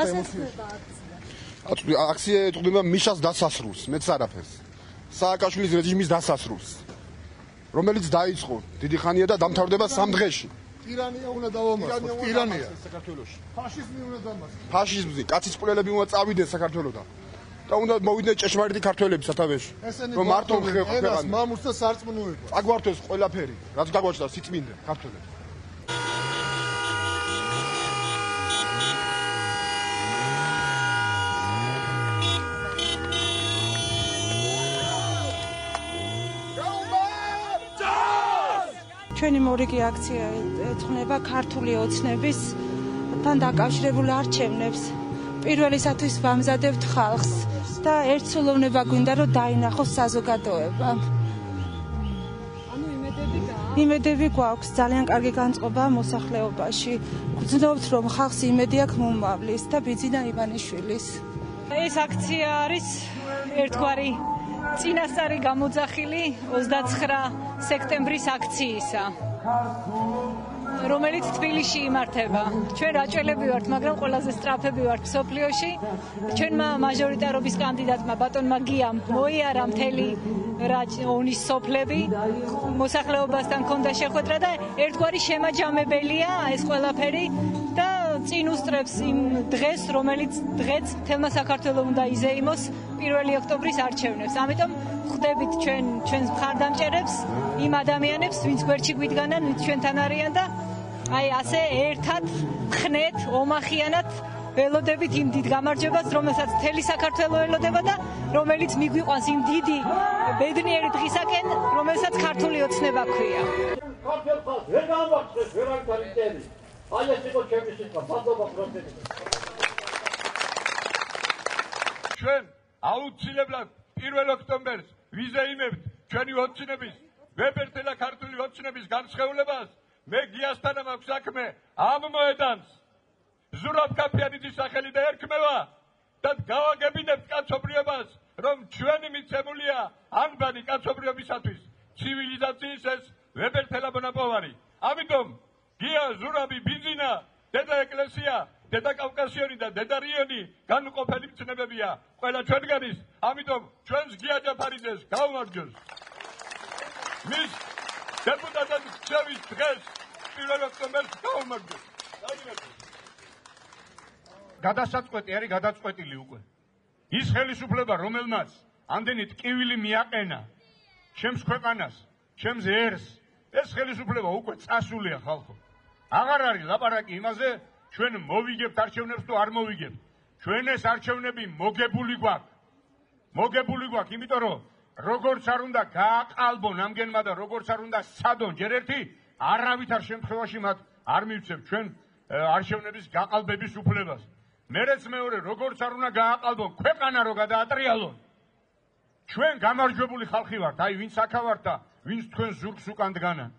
ხანთა ემოციაში. აქცია ეთყდება მიშას დასასრულს, მეც არაფერს. სააკაშვილის რეჟიმის დასასრულს, რომელიც დაიწყო დიდი ხანია და დამთავრდება 3 დღეში. ტირანია უნდა დავამარცხოს, ტირანია საქართველოში. ფაშიზმი უნდა დამარცხოს. ფაშიზმი, კაცის წყვილები უნდა წავიდნენ საქართველოდან. და უნდა მოვიდნენ ჭეშმარიტი ქართველები სათავეში. რომ მარტო ქვეყანას მამულს და სარწმუნოებას. აგვართოს ყველაფერი, რაც დაგვაჩნდა სიწმინდე ქართველებს. ჩვენი მორიგი აქცია ეძღვნება ქართული ოცნების თან დაკავშირებულ არჩევნებს. პირველისათვის ვამზადებთ ხალხს და ერთსულოვნება გვინდა რომ დაინახოს საზოგადოება. იმედები გვაქვს, ძალიან კარგი განწყობაა მოსახლეობაში. გვძნობთ რომ ხალხს იმედი აქვს მომავლის და ბიძინა ივანიშვილის. ეს აქცია არის ერთგვარი წინასწარი გამოძახილი 29 სექტემბრის აქციისა, რომელიც თბილისში იმართება. ჩვენ რაჭველები ვართ, მაგრამ ყველაზე სწრაფები ვართ მსოფლიოში. ჩვენმა მაჟორიტარობის კანდიდატმა ბატონმა გიამ მოიარა მთელი ოვნის სოფლები, მოსახლეობასთან ჰქონდა შეხვედრა და ერთგვარი შემაჯამებელია ეს ყველაფერი და წინ უსწრებს იმ დღეს, რომელიც დღეც თელმა საქართველოს უნდა იზეიმოს 1 ოქტომბრის არჩევნებს. ამიტომ ხვდებით ჩვენს მხარდამჭერებს, იმ ადამიანებს, ვინც გვერდში გვიდგანან, ვინც ჩვენთან არიან და აი ასე ერთად, ხნეთ, ომახიანად ველოდებით იმ დიდ გამარჯვებას, რომელსაც მთელი საქართველო ელოდება და რომელიც მიგვიყვანს იმ დიდი ბედნიერი დღისაკენ, რომელსაც ქართული ოცნება ქვია. ქართველებს ვერ გამარჯვეს ვერანკარი წელი. აი ეს იყო ჩემი სიტყვა, მადლობა პროფესორ. ჩვენ აუცილებლად 1 ოქტომბერს ვიზეიმებთ ჩვენი ოცნების, ვებერთელა ქართული ოცნების განსხეულებას. მე გიასთან მაქვს საქმე ამ მოედანს. ზურაბ კაფიანიძის სახელი და ერქმევა და გავაგებინებთ კაცობრიობას, რომ ჩვენი მიცემულია ანბანი კაცობრიობისათვის ცივილიზაციის ეს ვებერთელა მონაპოვარი. ამიტომ გია, ზურაბი, ბიძინა, დედა ეკლესია, დედა კავკასიონი და დედა რიონი განუყოფელი მცნებებია ყველა ჩვენგანის. ამიტომ ჩვენს გია ჯაფარიძეს გავმარჯოს. მის დეპუტატად ქცევის დღეს 1 ოქტომბერს გავმარჯოს. გადასაწყვეტი არის გადაწყვეტილი უკვე. ის ხელისუფლება, რომელმაც ამდენი ტკივილი მიაყენა ჩემს ქვეყანას, ჩემს ერს, ეს ხელისუფლება უკვე წასულია ხალხო. აღარ არის ლაპარაკი იმაზე, ჩვენ მოვიგებთ არჩევნებს თუ არ მოვიგებთ. ჩვენ ეს არჩევნები მოგებული გვაქვს. მოგებული გვაქვს, იმიტომ რომ როგორც არ უნდა გააყალბონ ამგენმა და როგორც არ უნდა სცადონ ჯერ ერთი, არავითარ შემთხვევაში მათ არ მივცემთ ჩვენ არჩევნების გაყალბების უფლებას. მერეც მეორე, როგორც არ უნდა გააყალბონ ქვეყანა რო გადაატრიალონ. ჩვენ გამარჯვებული ხალხი ვართ, აი ვინც აქა ვართ და ვინც თქვენ ზურგს უკან დგანან.